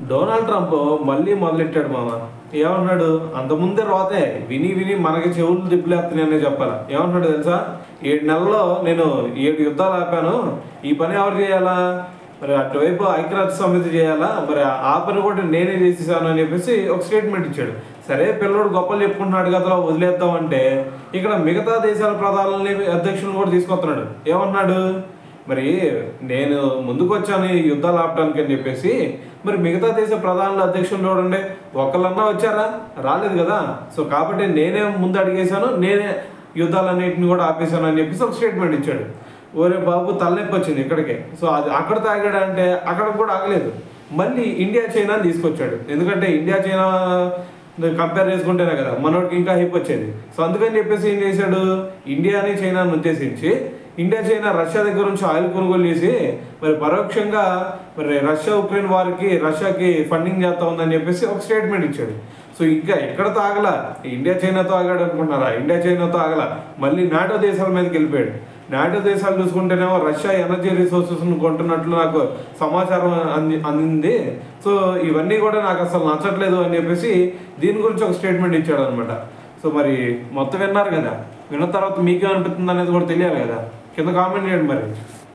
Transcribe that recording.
Donald Trump మళ్ళీ మొదలెట్టాడు మామ. ఏమన్నాడు? అంతకుముందే రోతే విని విని మనకి చెవులు దిప్పులేస్తున్నాయనే చెప్పాలి. ఏమన్నాడు తెలుసా? 7 నెలల్లో నేను 7 యుద్ధాలు ఆపాను, ఈ పని ఎవరు చేయాలా? మరి అటువైపు ఐక్యరాజ్య సమితి చేయాలా? మరి ఆ పని కూడా నేనే చేసేసాను అని చెప్పేసి ఒక స్టేట్మెంట్ ఇచ్చాడు. సరే పిల్లోడు గొప్పలు చెప్పుకుంటున్నాడు కదా, వదిలేద్దాం అంటే ఇక్కడ మిగతా దేశాల ప్రధానులని అధ్యక్షులను కూడా తీసుకొస్తున్నాడు. ఏమన్నాడు? మరి నేను ముందుకు వచ్చాను ఈ యుద్ధాలు ఆపడానికి అని చెప్పేసి, మరి మిగతా దేశ ప్రధానుల అధ్యక్షులు చూడండి, ఒకళ్ళన్నా వచ్చారా? రాలేదు కదా. సో కాబట్టి నేనే ముందు అడిగేశాను, నేనే యుద్ధాలన్నింటిని కూడా ఆపేశాను అని చెప్పేసి ఒక స్టేట్మెంట్ ఇచ్చాడు. ఓరే బాబు తలనొప్పి వచ్చింది ఇక్కడికే. సో అది అక్కడ తాగాడంటే అక్కడ కూడా ఆగలేదు, మళ్ళీ ఇండియా చైనాని తీసుకొచ్చాడు. ఎందుకంటే ఇండియా చైనా కంపేర్ చేసుకుంటేనే కదా మనోడికి ఇంకా హైప్ వచ్చేది. సో అందుకని చెప్పేసి ఏం చేశాడు? ఇండియాని చైనాని ఉద్దేశించి ఇండియా చైనా రష్యా దగ్గర నుంచి ఆయిల్ కొనుగోలు చేసి మరి పరోక్షంగా మరి రష్యా ఉక్రెయిన్ వారికి రష్యాకి ఫండింగ్ చేస్తా ఉందని చెప్పేసి ఒక స్టేట్మెంట్ ఇచ్చాడు. సో ఇంకా ఎక్కడతో ఆగల, ఇండియా చైనాతో ఆగాడు అనుకుంటున్నారా? ఇండియా చైనాతో ఆగల, మళ్ళీ నాటో దేశాల మీదకి వెళ్ళిపోయాడు. నాటో దేశాలు చూసుకుంటేనేమో రష్యా ఎనర్జీ రిసోర్సెస్ను కొంటున్నట్లు నాకు సమాచారం అందింది. సో ఇవన్నీ కూడా నాకు అసలు నచ్చట్లేదు అని చెప్పేసి దీని గురించి ఒక స్టేట్మెంట్ ఇచ్చాడు అనమాట. సో మరి మొత్తం విన్నారు కదా, విన్న తర్వాత మీకేమనిపిస్తుంది అనేది కూడా తెలియాలి కదా. కింద కామెంట్ చేయండి మరి.